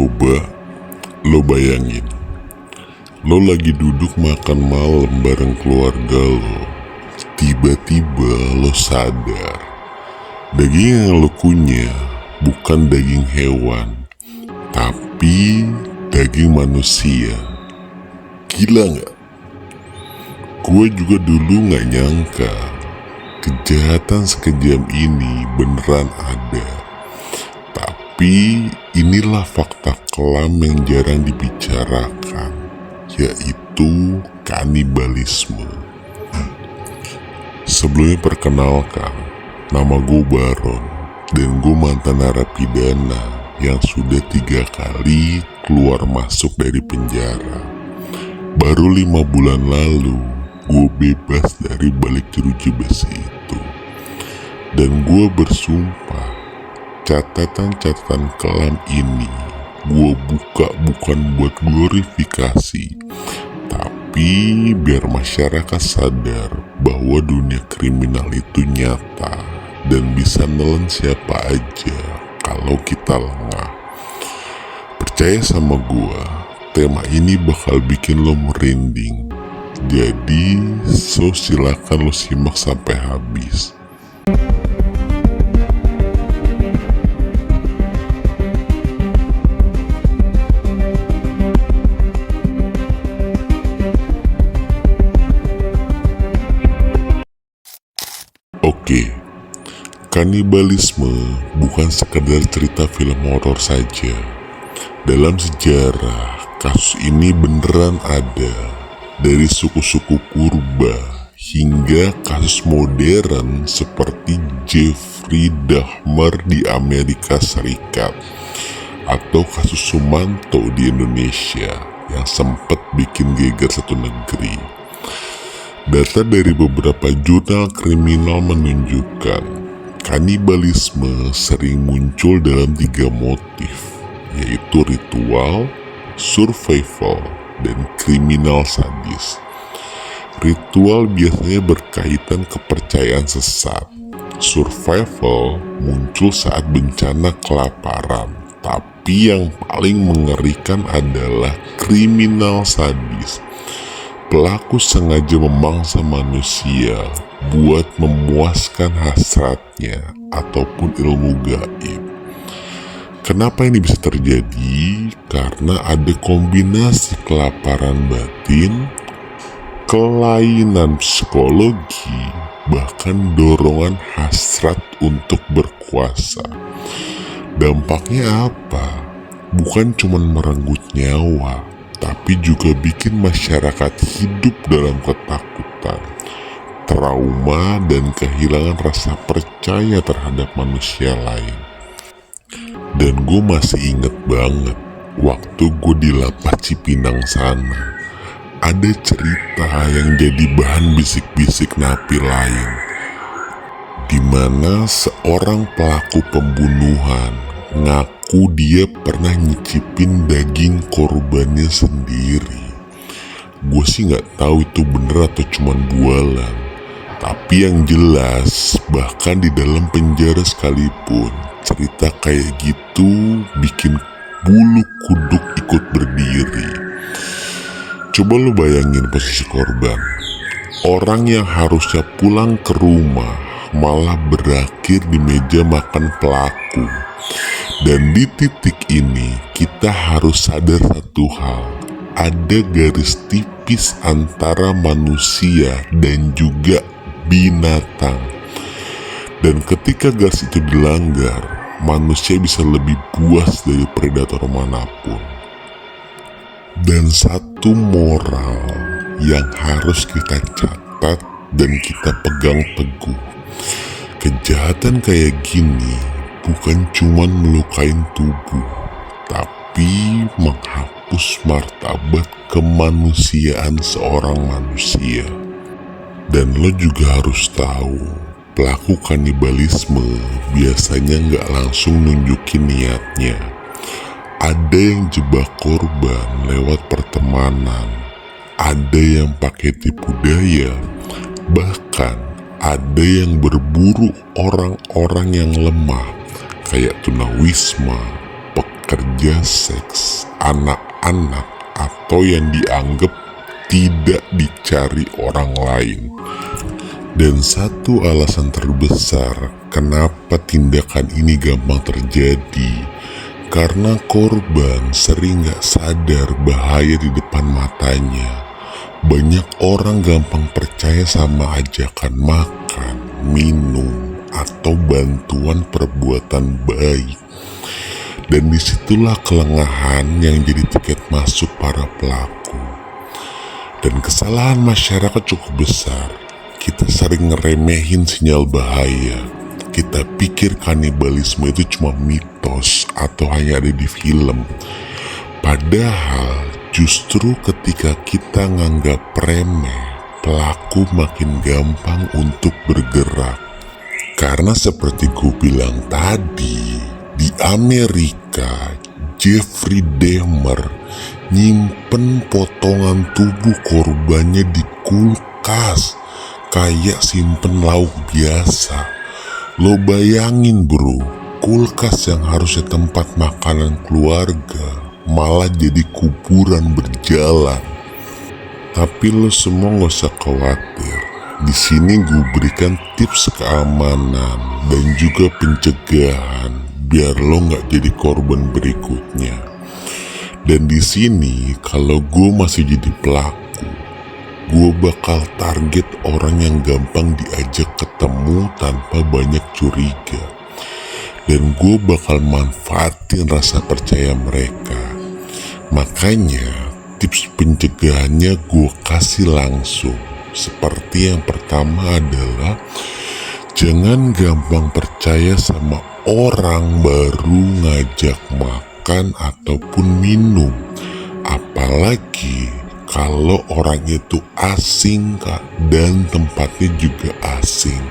Coba lo bayangin, lo lagi duduk makan malam bareng keluarga lo. Tiba-tiba lo sadar, daging yang lo kunyah bukan daging hewan, tapi daging manusia. Gila nggak? Gue juga dulu nggak nyangka kejahatan sekejam ini beneran ada. Tapi inilah fakta kelam yang jarang dibicarakan, yaitu kanibalisme. Sebelumnya perkenalkan, nama gue Baron, dan gue mantan narapidana yang sudah 3 kali keluar masuk dari penjara. Baru 5 bulan lalu, gue bebas dari balik jeruji besi itu. Dan gue bersumpah, catatan-catatan kelam ini gue buka bukan buat glorifikasi, tapi biar masyarakat sadar bahwa dunia kriminal itu nyata dan bisa nelen siapa aja kalau kita lengah. Percaya sama gue, tema ini bakal bikin lo merinding. Jadi, silakan lo simak sampai habis. Oke, kanibalisme bukan sekedar cerita film horor saja. Dalam sejarah, kasus ini beneran ada. Dari suku-suku purba hingga kasus modern seperti Jeffrey Dahmer di Amerika Serikat atau kasus Sumanto di Indonesia yang sempat bikin geger satu negeri. Data dari beberapa jurnal kriminal menunjukkan kanibalisme sering muncul dalam 3 motif, yaitu ritual, survival, dan kriminal sadis. Ritual biasanya berkaitan kepercayaan sesat. Survival muncul saat bencana kelaparan. Tapi yang paling mengerikan adalah kriminal sadis. Pelaku sengaja memangsa manusia buat memuaskan hasratnya ataupun ilmu gaib. Kenapa ini bisa terjadi? Karena ada kombinasi kelaparan batin, kelainan psikologi, bahkan dorongan hasrat untuk berkuasa. Dampaknya apa? Bukan cuma merenggut nyawa, tapi juga bikin masyarakat hidup dalam ketakutan, trauma, dan kehilangan rasa percaya terhadap manusia lain. Dan gue masih inget banget waktu gue di Lapas Cipinang sana, ada cerita yang jadi bahan bisik-bisik napi lain, dimana seorang pelaku pembunuhan ngaku dia pernah nyicipin daging korbannya sendiri. Gue sih gak tahu itu bener atau cuman bualan, tapi yang jelas bahkan di dalam penjara sekalipun cerita kayak gitu bikin bulu kuduk ikut berdiri. Coba lu bayangin posisi korban. Orang yang harusnya pulang ke rumah malah berakhir di meja makan pelaku. Dan di titik ini kita harus sadar satu hal. Ada garis tipis antara manusia dan juga binatang. Dan ketika garis itu dilanggar, manusia bisa lebih buas dari predator manapun. Dan satu moral yang harus kita catat dan kita pegang teguh. Kejahatan kayak gini bukan cuma melukain tubuh, tapi menghapus martabat kemanusiaan seorang manusia. Dan lo juga harus tahu, pelaku kanibalisme biasanya nggak langsung nunjukin niatnya. Ada yang jebak korban lewat pertemanan, ada yang pakai tipu daya, bahkan ada yang berburu orang-orang yang lemah kayak tunawisma, pekerja seks, anak-anak, atau yang dianggap tidak dicari orang lain. Dan satu alasan terbesar kenapa tindakan ini gampang terjadi, karena korban sering gak sadar bahaya di depan matanya. Banyak orang gampang percaya sama ajakan makan, minum, atau bantuan perbuatan baik. Dan disitulah kelengahan yang jadi tiket masuk para pelaku. Dan kesalahan masyarakat cukup besar. Kita sering ngeremehin sinyal bahaya. Kita pikir kanibalisme itu cuma mitos atau hanya ada di film. Padahal justru ketika kita nganggap remeh, pelaku makin gampang untuk bergerak. Karena seperti gue bilang tadi, di Amerika, Jeffrey Dahmer nyimpen potongan tubuh korbannya di kulkas, kayak simpen lauk biasa. Lo bayangin bro, kulkas yang harusnya tempat makanan keluarga malah jadi kuburan berjalan. Tapi lo semua gak usah khawatir. Di sini gue berikan tips keamanan dan juga pencegahan biar lo gak jadi korban berikutnya. Dan di sini kalau gue masih jadi pelaku, gue bakal target orang yang gampang diajak ketemu tanpa banyak curiga. Dan gue bakal manfaatin rasa percaya mereka. Makanya tips pencegahannya gue kasih langsung. Seperti yang pertama adalah jangan gampang percaya sama orang baru ngajak makan ataupun minum. Apalagi kalau orang itu asing kak, dan tempatnya juga asing.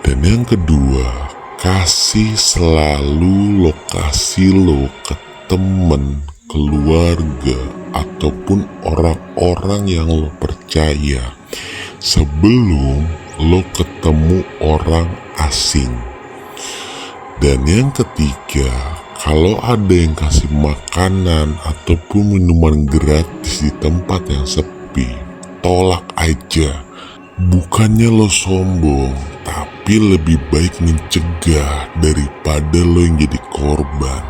Dan yang kedua, kasih selalu lokasi lo ke temen, keluarga, ataupun orang-orang yang lo percaya sebelum lo ketemu orang asing. Dan yang ketiga, kalau ada yang kasih makanan ataupun minuman gratis di tempat yang sepi, tolak aja. Bukannya lo sombong, tapi lebih baik mencegah daripada lo yang jadi korban.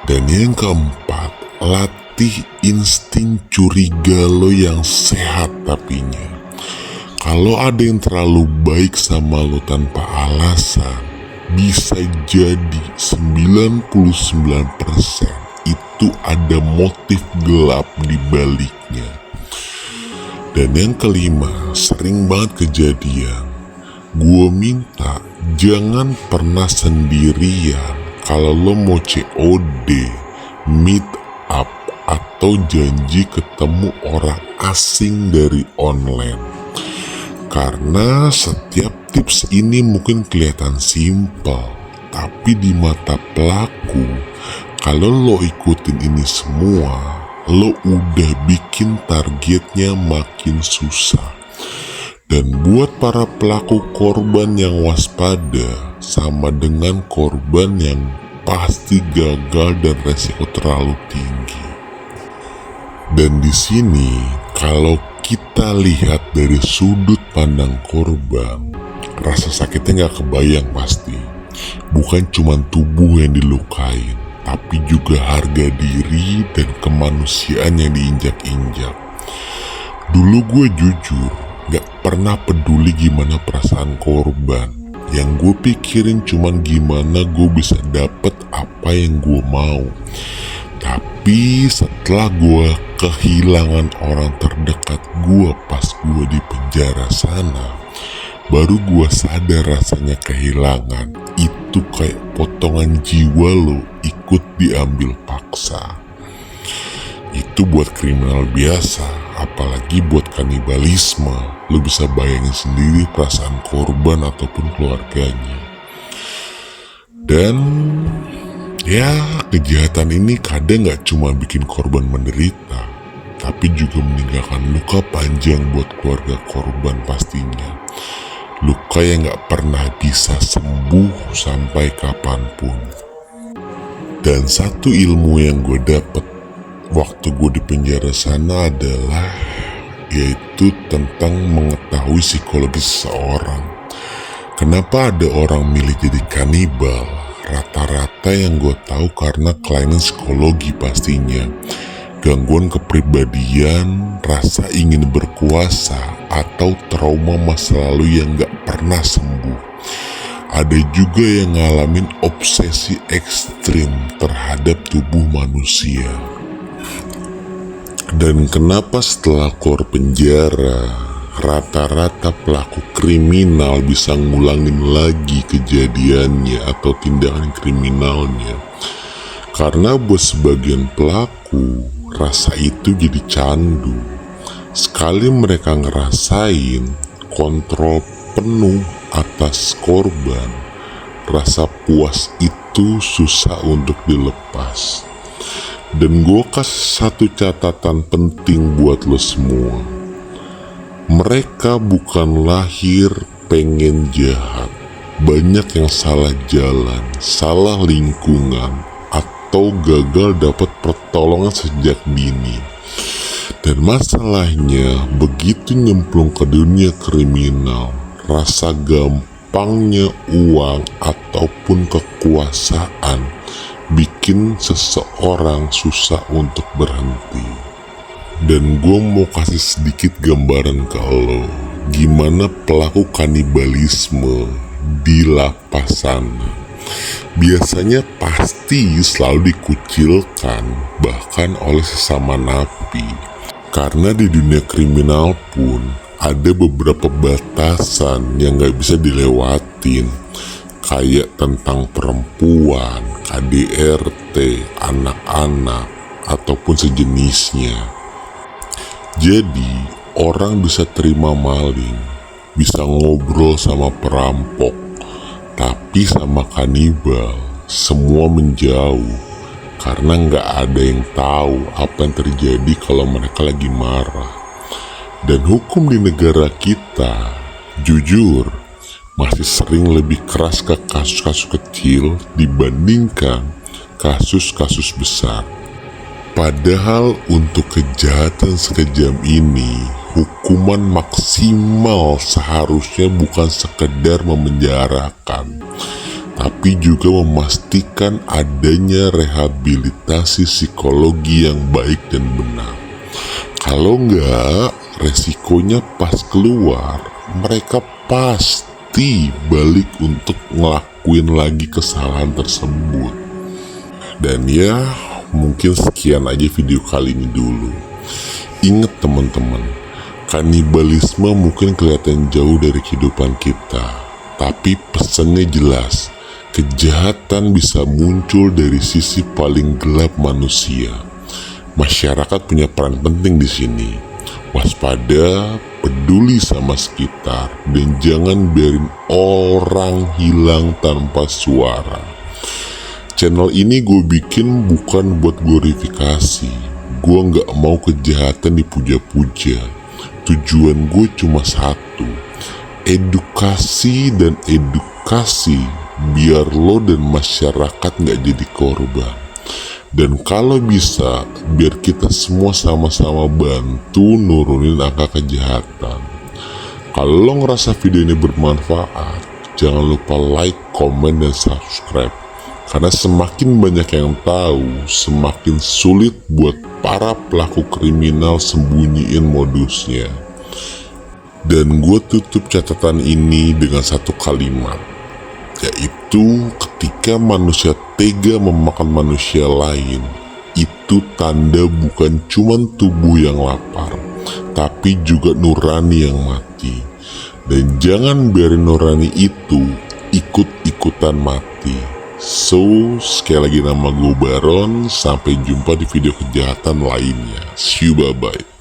Dan yang keempat, latih insting curiga lo yang sehat tapinya. Kalau ada yang terlalu baik sama lo tanpa alasan, bisa jadi 99% itu ada motif gelap di baliknya. Dan yang kelima, sering banget kejadian. Gue minta jangan pernah sendirian kalau lo mau COD, meet up, atau janji ketemu orang asing dari online. Karena setiap tips ini mungkin kelihatan simpel, tapi di mata pelaku, kalau lo ikutin ini semua, lo udah bikin targetnya makin susah. Dan buat para pelaku korban yang waspada, sama dengan korban yang pasti gagal dan resiko terlalu tinggi. Dan di sini, kalau kita lihat dari sudut pandang korban, rasa sakitnya gak kebayang pasti. Bukan cuma tubuh yang dilukain, tapi juga harga diri dan kemanusiaan yang diinjak-injak. Dulu gue jujur, gak pernah peduli gimana perasaan korban. Yang gue pikirin cuman gimana gue bisa dapet apa yang gue mau. Tapi setelah gue kehilangan orang terdekat gue pas gue di penjara sana, baru gue sadar rasanya kehilangan. Itu kayak potongan jiwa lo ikut diambil paksa. Itu buat kriminal biasa, apalagi buat kanibalisme. Lo bisa bayangin sendiri perasaan korban ataupun keluarganya. Dan ya, kejahatan ini kadang gak cuma bikin korban menderita, tapi juga meninggalkan luka panjang buat keluarga korban pastinya. Luka yang gak pernah bisa sembuh sampai kapanpun. Dan satu ilmu yang gue dapet waktu gue di penjara sana adalah yaitu tentang mengetahui psikologi seseorang. Kenapa ada orang milih jadi kanibal? Rata-rata yang gue tahu karena kelainan psikologi pastinya. Gangguan kepribadian, rasa ingin berkuasa, atau trauma masa lalu yang gak pernah sembuh. Ada juga yang ngalamin obsesi ekstrim terhadap tubuh manusia. Dan kenapa setelah keluar penjara, rata-rata pelaku kriminal bisa ngulangin lagi kejadiannya atau tindakan kriminalnya? Karena buat sebagian pelaku, rasa itu jadi candu. Sekali mereka ngerasain kontrol penuh atas korban, rasa puas itu susah untuk dilepas. Dan gue kasih satu catatan penting buat lo semua. Mereka bukan lahir pengen jahat. Banyak yang salah jalan, salah lingkungan, atau gagal dapat pertolongan sejak dini. Dan masalahnya begitu nyemplung ke dunia kriminal, rasa gampangnya uang ataupun kekuasaan bikin seseorang susah untuk berhenti. Dan gue mau kasih sedikit gambaran ke lo gimana pelaku kanibalisme di lapas sana. Biasanya pasti selalu dikucilkan bahkan oleh sesama napi. Karena di dunia kriminal pun ada beberapa batasan yang gak bisa dilewatin, kayak tentang perempuan, KDRT, anak-anak, ataupun sejenisnya. Jadi, orang bisa terima maling, bisa ngobrol sama perampok, tapi sama kanibal, semua menjauh. Karena nggak ada yang tahu apa yang terjadi kalau mereka lagi marah. Dan hukum di negara kita, jujur, masih sering lebih keras ke kasus-kasus kecil dibandingkan kasus-kasus besar. Padahal untuk kejahatan sekejam ini, hukuman maksimal seharusnya bukan sekedar memenjarakan, tapi juga memastikan adanya rehabilitasi psikologi yang baik dan benar. Kalau enggak, resikonya pas keluar, mereka pasti balik untuk ngelakuin lagi kesalahan tersebut. Dan ya, mungkin sekian aja video kali ini dulu. Ingat teman-teman, kanibalisme mungkin kelihatan jauh dari kehidupan kita, tapi pesannya jelas. Kejahatan bisa muncul dari sisi paling gelap manusia. Masyarakat punya peran penting di sini. Waspada, peduli sama sekitar, dan jangan biarin orang hilang tanpa suara. Channel ini gue bikin bukan buat glorifikasi. Gue gak mau kejahatan dipuja-puja. Tujuan gue cuma satu, edukasi dan edukasi, biar lo dan masyarakat gak jadi korban. Dan kalau bisa, biar kita semua sama-sama bantu nurunin angka kejahatan. Kalau lo ngerasa video ini bermanfaat, jangan lupa like, komen, dan subscribe. Karena semakin banyak yang tahu, semakin sulit buat para pelaku kriminal sembunyiin modusnya. Dan gue tutup catatan ini dengan satu kalimat, yaitu ketika manusia tega memakan manusia lain, itu tanda bukan cuma tubuh yang lapar, tapi juga nurani yang mati. Dan jangan biarin nurani itu ikut-ikutan mati. So, sekali lagi nama gue Baron, sampai jumpa di video kejahatan lainnya. See you, bye-bye.